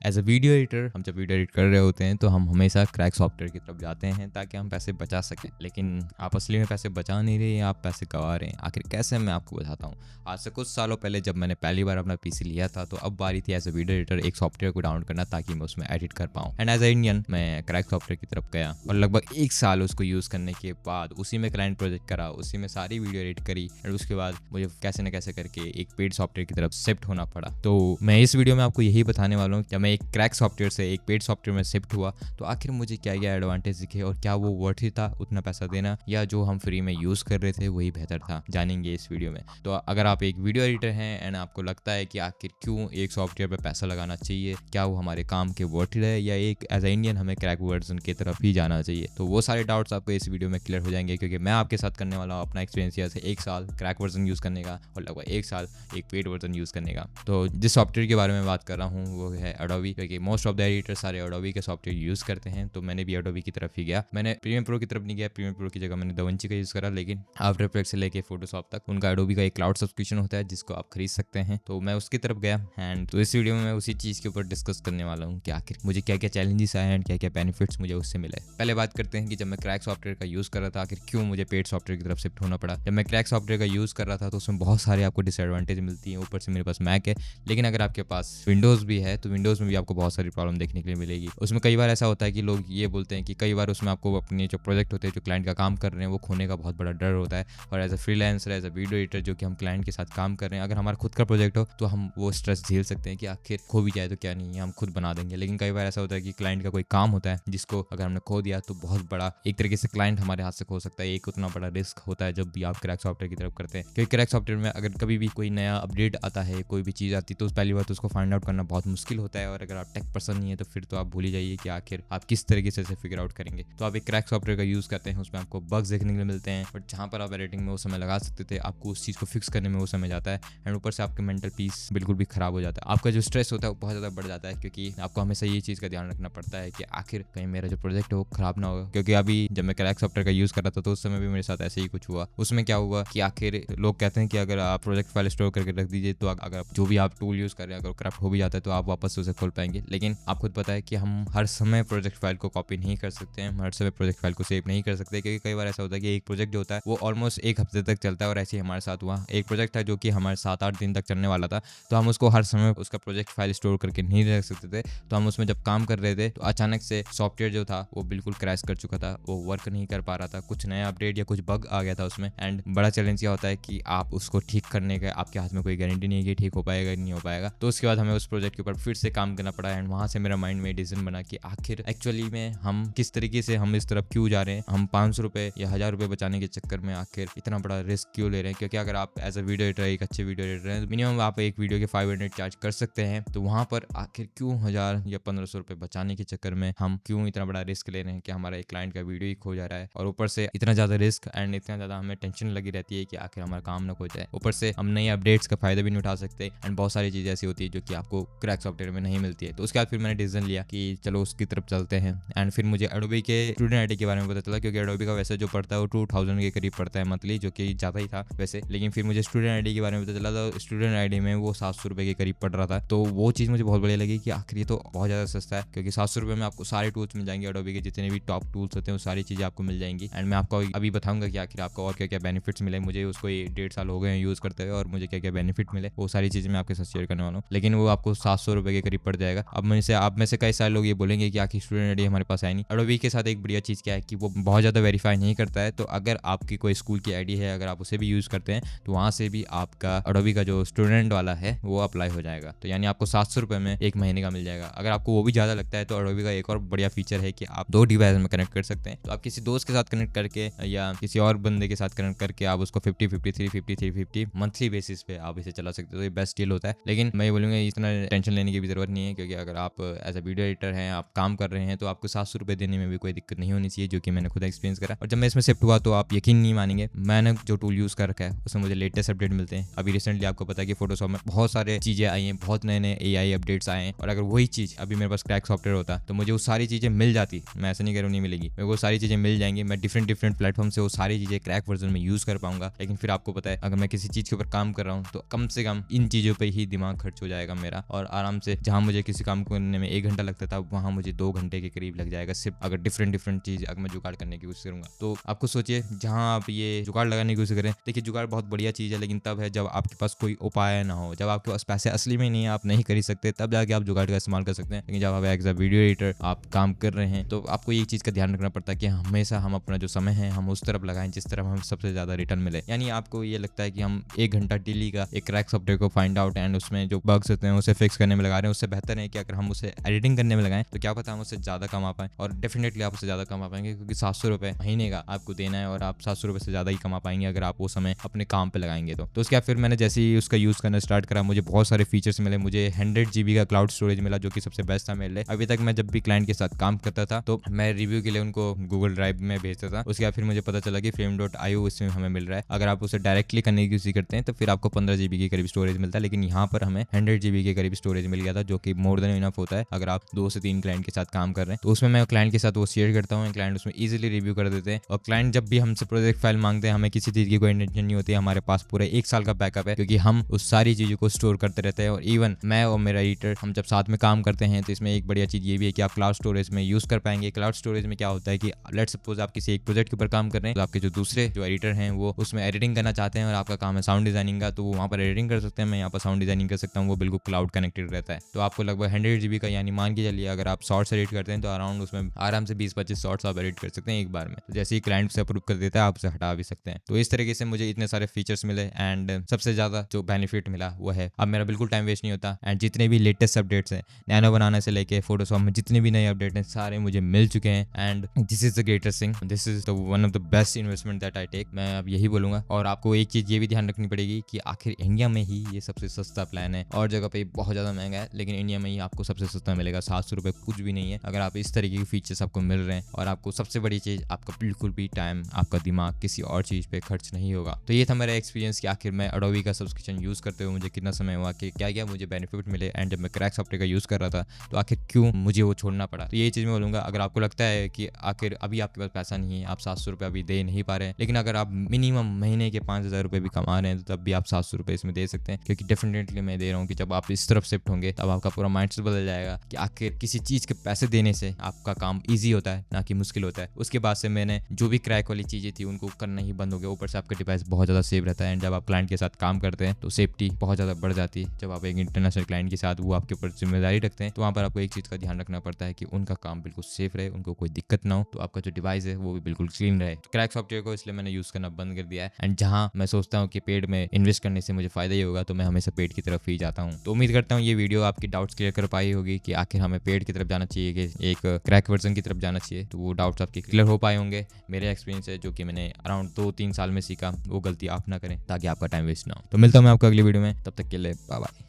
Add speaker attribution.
Speaker 1: As a video editor हम जब video edit कर रहे होते हैं तो हम हमेशा क्रैक सॉफ्टवेयर की तरफ जाते हैं ताकि हम पैसे बचा सकें। लेकिन आप असली में पैसे बचा नहीं रहे हैं, आप पैसे गंवा रहे हैं। आखिर कैसे, मैं आपको बताता हूँ। आज से कुछ सालों पहले जब मैंने पहली बार अपना पीसी लिया था तो अब बारी थी एज अ वीडियो एडिटर एक सॉफ्टवेयर को डाउनलोड करना ताकि मैं उसमें एडिट कर पाऊँ। एंड एज अ इंडियन मैं क्रैक सॉफ्टवेयर की तरफ गया और लगभग 1 साल उसको यूज़ करने के बाद उसी में क्लाइंट प्रोजेक्ट करा, उसी में सारी वीडियो एडिट करी और उसके बाद मुझे कैसे न कैसे करके एक पेड सॉफ्टवेयर की तरफ शिफ्ट होना पड़ा। तो मैं इस वीडियो में आपको यही बताने वाला हूँ, जब मैं एक क्रैक सॉफ्टवेयर से एक पेड सॉफ्टवेयर में शिफ्ट हुआ तो आखिर मुझे क्या क्या एडवांटेज दिखे और क्या वो वर्थ ही था उतना पैसा देना, या जो हम फ्री में यूज़ कर रहे थे वही बेहतर था, जानेंगे इस वीडियो में। तो अगर आप एक वीडियो एडिटर हैं एंड आपको लगता है कि आखिर क्यों एक सॉफ्टवेयर पर पैसा लगाना चाहिए, क्या वो हमारे काम के वर्थ है या एक एज ए इंडियन हमें क्रैक वर्जन की तरफ ही जाना चाहिए, तो वो सारे डाउट्स आपको इस वीडियो में क्लियर हो जाएंगे, क्योंकि मैं आपके साथ करने वाला हूँ अपना एक्सपीरियंस यहाँ से 1 साल क्रैक वर्जन यूज़ करने का और लगभग 1 साल एक पेड वर्जन यूज़ करने का। तो जिस सॉफ्टवेयर के बारे में बात कर रहा हूँ वो है एडोबी, क्योंकि मोस्ट ऑफ द एडिटर सारे एडोबी के सॉफ्टवेयर यूज़ करते हैं। तो मैंने भी एडोबी की तरफ ही गया। मैंने प्रीमियर प्रो की तरफ नहीं गया, प्रीमियर प्रो की जगह मैंने दाविंची का यूज़ करा, लेकिन आफ्टर इफेक्ट्स से लेके फोटोशॉप तक उनका एडोबी का एक क्लाउड सब्सक्रिप्शन होता है जिसको आप खरीद सकते हैं। तो मैं उसकी तरफ गया एंड तो इस वीडियो में मैं उसी चीज़ के ऊपर डिस्कस करने वाला हूँ कि आखिर मुझे क्या क्या चैलेंजेस आए एंड क्या क्या बेनिफिट्स मुझे उससे मिले। पहले बात करते हैं कि जब मैं क्रैक सॉफ्टवेयर का यूज़ कर रहा था आखिर क्यों मुझे पेड सॉफ्टवेयर की तरफ शिफ्ट होना पड़ा। जब मैं क्रैक सॉफ्टवेयर का यूज़ कर रहा था तो उसमें बहुत सारे आपको डिसएडवांटेज मिलती हैं। ऊपर से मेरे पास मैक है, लेकिन अगर आपके पास विंडोज़ भी है तो विंडोज़ में भी आपको बहुत सारी प्रॉब्लम देखने के लिए मिलेगी। उसमें कई बार ऐसा होता है कि लोग ये बोलते हैं कि कई बार उसमें आपको अपने जो प्रोजेक्ट होते हैं, जो क्लाइंट का काम कर रहे हैं, वो खोने का बहुत बड़ा डर होता है। और as a freelancer, as a video editor जो कि हम क्लाइंट के साथ काम कर रहे हैं, अगर हमारा खुद का प्रोजेक्ट हो तो हम वो स्ट्रेस झेल सकते हैं कि आखिर खो भी जाए तो क्या नहीं है, हम खुद बना देंगे। लेकिन कई बार ऐसा होता है कि क्लाइंट का कोई काम होता है जिसको अगर हमने खो दिया तो बहुत बड़ा एक तरीके से क्लाइंट हमारे हाथ से खो सकता है। एक उतना बड़ा रिस्क होता है जब भी आप क्रैक सॉफ्टवेयर की तरफ करते हैं, क्योंकि क्रैक सॉफ्टवेयर में अगर कभी भी कोई नया अपडेट आता है, कोई भी चीज़ आती है तो पहली बार तो उसको फाइंड आउट करना बहुत मुश्किल होता है। और अगर आप टेक पर्सन नहीं है तो फिर तो आप भूल ही जाइए कि आखिर आप किस तरीके से फिगर आउट करेंगे। तो आप एक क्रैक सॉफ्टवेयर का यूज़ करते हैं, उसमें आपको बग्स देखने के लिए मिलते हैं, बट जहाँ पर आप एडिटिंग में वो समय लगा सकते थे आपको उस चीज़ को फिक्स करने में वो समय जाता है। एंड ऊपर से आपका मेंटल पीस बिल्कुल भी खराब हो जाता है, आपका जो स्ट्रेस होता है वो बहुत ज़्यादा बढ़ जाता है, क्योंकि आपको हमेशा ये चीज़ का ध्यान रखना पड़ता है कि आखिर कहीं मेरा जो प्रोजेक्ट है वो खराब ना होगा। क्योंकि अभी जब मैं क्रैक सॉफ्टवेयर का यूज़ कर रहा था तो उस समय भी मेरे साथ ऐसे ही कुछ हुआ। उसमें क्या हुआ कि आखिर लोग कहते हैं कि अगर आप प्रोजेक्ट फाइल स्टोर करके रख दीजिए तो अगर जो भी आप टूल यूज़ कर रहे हैं अगर करप्ट हो भी जाता है तो आप वापस उसे खोल पाएंगे। लेकिन आप खुद पता है कि हम हर समय प्रोजेक्ट फाइल को कॉपी नहीं कर सकते हैं, हम हर समय प्रोजेक्ट फाइल को सेव नहीं कर सकते, क्योंकि कई बार ऐसा होता है कि एक प्रोजेक्ट जो होता है वो ऑलमोस्ट 1 हफ्ते तक चलता है। और ऐसे ही हमारे साथ हुआ, एक प्रोजेक्ट था जो कि हमारे 7-8 दिन तक चलने वाला था, तो हम उसको हर समय उसका प्रोजेक्ट फाइल स्टोर करके नहीं रख सकते थे। तो हम उसमें जब काम कर रहे थे तो अचानक से सॉफ्टवेयर जो था वो बिल्कुल क्रैश कर चुका था, वो वर्क नहीं कर पा रहा था, कुछ नया अपडेट या कुछ बग आ गया था उसमें। एंड बड़ा चैलेंज क्या होता है कि आप उसको ठीक करने का आपके हाथ में कोई गारंटी नहीं है कि ठीक हो पाएगा नहीं हो पाएगा। तो उसके बाद हमें उस प्रोजेक्ट के ऊपर फिर से काम करना पड़ा। एंड वहाँ से मेरा माइंड में डिसीजन बना कि आखिर एक्चुअली में हम किस तरीके से हम इस तरफ क्यों जा रहे हैं, हम 500 रुपये या 1000 रुपये बचाने के चक्कर में आखिर इतना बड़ा रिस्क क्यों ले रहे हैं। क्योंकि अगर आप एज अ वीडियो एडिटर एक अच्छे वीडियो एडिटर हैं तो मिनिमम आप एक वीडियो के 500 चार्ज कर सकते हैं। तो वहाँ पर आखिर क्यों 1000 या 1500 रुपये बचाने के चक्कर में हम क्यों इतना बड़ा रिस्क ले रहे हैं कि हमारा एक क्लाइंट का वीडियो ही खो जा रहा है। और ऊपर से इतना ज़्यादा रिस्क एंड इतना ज़्यादा हमें टेंशन लगी रहती है कि आखिर हमारा काम ना खो जाए। ऊपर से हम नए अपडेट्स का फायदा भी नहीं उठा सकते एंड बहुत सारी चीज़ें ऐसी होती है जो कि आपको क्रैक सॉफ्टवेयर में नहीं मिलती है। तो उसके बाद फिर मैंने डिसीजन लिया कि चलो उसकी तरफ चलते हैं। एंड फिर मुझे एडोबी के स्टूडेंट आईडी के बारे में पता चला, क्योंकि एडोबी का वैसे जो पड़ता है वो 2000 के करीब पड़ता है मंथली, जो कि ज़्यादा ही था वैसे। लेकिन फिर मुझे स्टूडेंट आईडी के बारे में पता चला, तो स्टूडेंट आईडी में वो 700 रुपये के करीब पड़ रहा था। तो वो चीज़ मुझे बहुत बढ़िया लगी कि आखिर ये तो बहुत ज़्यादा सस्ता है, क्योंकि 700 रुपये में आपको सारे टूल्स मिल जाएंगे, एडोबी के जितने भी टॉप टूल्स होते हैं वो सारी चीज़ें आपको मिल जाएंगी। एंड मैं आपको अभी बताऊंगा कि आखिर आपको और क्या क्या बेनिफिट्स मिले। मुझे उसको 1.5 साल हो गए हैं यूज़ करते हुए और मुझे क्या क्या बेनिफिट मिले वो सारी चीज़ें मैं आपके साथ शेयर करने वाला हूँ। लेकिन वो आपको 700 रुपये के करीब पड़ जाएगा। अब आप में से कई सारे लोग ये बोलेंगे कि आखिर स्टूडेंट आईडी हमारे पास आई नहीं। एडोबी के साथ एक बढ़िया चीज़ क्या है कि वो बहुत ज़्यादा वेरीफाई नहीं करता है। तो अगर आपकी कोई स्कूल की आईडी है, अगर आप उसे भी यूज़ करते हैं तो वहाँ से भी आपका एडोबी का जो स्टूडेंट वाला है वो अप्लाई हो जाएगा। तो यानी आपको 700 रुपये में 1 महीने का मिल जाएगा। अगर आपको वो भी ज़्यादा लगता है तो एडोबी का एक और बढ़िया फीचर है कि आप 2 डिवाइस में कनेक्ट कर सकते हैं। तो आप किसी दोस्त के साथ कनेक्ट करके या किसी और बंदे के साथ कनेक्ट करके आप उसको 50-50 350 मंथली बेसिस पे आप इसे चला सकते हो। तो ये बेस्ट डील होता है। लेकिन मैं ये बोलूँगा इतना टेंशन लेने की भी ज़रूरत नहीं है, क्योंकि अगर आप एज अ वीडियो एडिटर हैं, आप काम कर रहे हैं, तो आपको 700 रुपये देने में भी कोई दिक्कत नहीं होनी चाहिए, जो कि मैंने खुद एक्सपीरियंस करा। और जब मैं इसमें शिफ्ट हुआ तो आप यकीन नहीं मानेंगे, मैंने जो टूल यूज़ कर रखा है उसमें मुझे लेटेस्ट अपडेट मिलते हैं। अभी रिसेंटली आपको पता है कि फोटोशॉप में बहुत सारे चीज़ें आई हैं, बहुत नए नए AI अपडेट्स आए हैं। और अगर वही चीज़ अभी मेरे पास क्रैक सॉफ्टवेयर होता तो मुझे वो सारी चीज़ें मिल जाती। मैं ऐसा नहीं कह रहा हूँ नहीं मिलेगी, मेरे को सारी चीज़ें मिल जाएंगी। मैं डिफरेंट प्लेटफॉर्म से वो सारी चीज़ें क्रैक वर्जन में यूज़ कर पाऊंगा। लेकिन फिर आपको पता है अगर मैं किसी चीज़ के ऊपर काम कर रहा हूँ तो कम से कम इन चीज़ों पर ही दिमाग खर्च हो जाएगा मेरा, और आराम से जहाँ मुझे मुझे किसी काम को करने में 1 घंटा लगता था, वहाँ मुझे 2 घंटे के करीब लग जाएगा, सिर्फ अगर डिफरेंट चीज़ अगर मैं जुगाड़ करने की कोशिश करूँगा। तो आपको सोचिए, जहाँ आप ये जुगाड़ लगाने की कोशिश करें, देखिए जुगाड़ बहुत बढ़िया चीज़ है, लेकिन तब है जब आपके पास कोई उपाय ना हो, जब आपके पास पैसे असली में नहीं है, आप नहीं खरीद सकते, तब जाके आप जुगाड़ का इस्तेमाल कर सकते हैं। लेकिन जब आप एज अ वीडियो एडिटर आप काम कर रहे हैं, तो आपको एक चीज़ का ध्यान रखना पड़ता है कि हमेशा हम अपना जो समय है हम उस तरफ लगाएं जिस तरफ हम सबसे ज़्यादा रिटर्न मिले। यानी आपको ये लगता है कि हम 1 घंटा डेली का एक क्रैक सॉफ्टवेयर को फाइंड आउट एंड उसमें जो बग्स होते हैं उसे फिक्स करने में लगा रहे हैं, उससे बेहतर है कि अगर हम उसे एडिटिंग करने में लगाएं तो क्या पता हम उससे ज़्यादा कमा पाएं। और डेफिनेटली आप उससे ज़्यादा कमा पाएंगे, क्योंकि 700 रुपये महीने का आपको देना है और आप 700 रुपये से ज़्यादा ही कमा पाएंगे अगर आप वो समय अपने काम पे लगाएंगे। तो उसके बाद फिर मैंने जैसे ही उसका यूज़ करना स्टार्ट करा, मुझे बहुत सारे फीचर्स मिले। मुझे 100 GB का क्लाउड स्टोरेज मिला, जो कि सबसे बेस्ट था मेरे लिए। अभी तक मैं जब भी क्लाइंट के साथ काम करता था तो मैं रिव्यू के लिए उनको गूगल ड्राइव में भेजता था। उसके बाद फिर मुझे पता चला कि frame.io इसमें हमें मिल रहा है। अगर आप उसे डायरेक्टली करने की कोशिश करते हैं तो फिर आपको 15 GB के करीब स्टोरेज मिलता है, लेकिन यहाँ पर हमें 100 GB के करीब स्टोरेज मिल गया था, जो कि मोर देन इनफ होता है अगर आप 2 से 3 क्लाइंट के साथ काम कर रहे हैं। तो उसमें मैं क्लाइंट के साथ वो शेयर करता हूँ, क्लाइंट उसमें ईजिली रिव्यू कर देते हैं। और क्लाइंट जब भी हमसे प्रोजेक्ट फाइल मांगते हैं, हमें किसी चीज़ की कोई टेंशन नहीं होती है, हमारे पास पूरा 1 साल का बैकअप है, क्योंकि हम उस सारी चीज़ों को स्टोर करते रहते हैं। और इवन मैं और मेरा एडिटर हम जब साथ में काम करते हैं तो इसमें एक बढ़िया चीज़ ये भी है कि आप क्लाउड स्टोरेज में यूज़ कर पाएंगे। क्लाउड स्टोरेज में क्या होता है कि लेट्स सपोज आप किसी एक प्रोजेक्ट के ऊपर काम कर रहे हैं, तो आपके जो दूसरे जो एडिटर हैं वो उसमें एडिटिंग करना चाहते हैं और आपका काम है साउंड डिजाइनिंग का, तो वो वहाँ पर एडिटिंग कर सकते हैं, मैं यहाँ पर साउंड डिजाइनिंग कर सकता हूँ, वो बिल्कुल क्लाउड कनेक्टेड रहता है। तो आपको लगभग 100 GB का, यानी मान के चलिए अगर आप शॉर्ट्स एडिट करते हैं तो अराउंड उसमें आराम से 20-25 शॉर्ट्स आप एडिट कर सकते हैं एक बार में। तो जैसे ही क्लाइंट से अप्रूव कर देता है आप उसे हटा भी सकते हैं। तो इस तरीके से मुझे इतने सारे फीचर्स मिले एंड सबसे ज़्यादा जो बेनिफिट मिला वो है अब मेरा बिल्कुल टाइम वेस्ट नहीं होता। एंड जितने भी लेटेस्ट अपडेट्स हैं नैनो बनाने से लेके फोटोशॉप में जितने भी नए अपडेट हैं सारे मुझे मिल चुके हैं। And this is the greatest thing, this is the one of the best investment that I take, मैं अब यही बोलूँगा। और आपको एक चीज़ ये भी ध्यान रखनी पड़ेगी कि आखिर इंडिया में ही ये सबसे सस्ता प्लान है, और जगह पे बहुत ज़्यादा महंगा है, लेकिन इंडिया में ही आपको सबसे सस्ता मिलेगा। 700 रुपये कुछ भी नहीं है अगर आप इस तरीके के फीचर्स आपको मिल रहे हैं। और आपको सबसे बड़ी चीज़, आपका बिल्कुल भी टाइम, आपका दिमाग किसी और चीज़ पे खर्च नहीं होगा। तो ये था मेरा एक्सपीरियंस कि आखिर मैं एडोबी का सब्सक्रिप्शन यूज़ करते हुए मुझे कितना समय हुआ, कि क्या क्या मुझे बेनिफिट मिले, एंड जब मैं क्रैक सॉफ्टवेयर का यूज़ कर रहा था तो आखिर क्यों मुझे वो छोड़ना पड़ा। तो ये चीज़ मैं बोलूँगा, अगर आपको लगता है कि आखिर अभी आपके पास पैसा नहीं है, आप 700 रुपये अभी दे नहीं पा रहे हैं, लेकिन अगर आप मिनिमम महीने के 5,000 रुपये भी कमा रहे हैं तो तब भी आप 700 रुपये इसमें दे सकते हैं। क्योंकि डेफिनेटली मैं दे रहा हूँ कि जब आप इस तरफ शिफ्ट होंगे तब आपका पूरा माइंडसेट बदल जाएगा कि आखिर किसी चीज़ के पैसे देने से आपका काम ईजी होता है ना कि मुश्किल होता है। उसके बाद से मैंने जो भी क्रैक वाली चीज़ें थी उनको करना ही बंद हो गया। ऊपर से आपका डिवाइस बहुत ज़्यादा सेफ रहता है, एंड जब आप क्लाइंट के साथ काम करते हैं तो सेफ्टी बहुत ज़्यादा बढ़ जाती है। जब आप एक इंटरनेशनल क्लाइंट के साथ वो आपके ऊपर जिम्मेदारी रखते हैं तो वहाँ पर आपको एक चीज़ का ध्यान रखना पड़ता है कि उनका काम बिल्कुल सेफ रहे, उनको कोई दिक्कत ना हो, तो आपका जो डिवाइस है वो भी बिल्कुल क्लीन रहे। तो क्रैक सॉफ्टवेयर को इसलिए मैंने यूज़ करना बंद कर दिया है। एंड जहाँ मैं सोचता हूँ कि पेड में इन्वेस्ट करने से मुझे फायदा ही होगा तो मैं हमेशा पेड की तरफ ही जाता हूँ। तो उम्मीद करता हूँ ये वीडियो आपकी डाउट्स क्लियर कर पाई होगी कि आखिर हमें पेड की तरफ जाना चाहिए कि एक क्रैक वर्जन की तरफ जाना चाहिए। तो वो डाउट्स आपके क्लियर हो पाए होंगे। मेरे एक्सपीरियंस है जो कि मैंने अराउंड 2-3 साल में सीखा, वो गलती आप ना करें ताकि आपका टाइम वेस्ट ना हो। तो मिलता हूँ मैं आपको अगली वीडियो में, तब तक के लिए बाय बाय।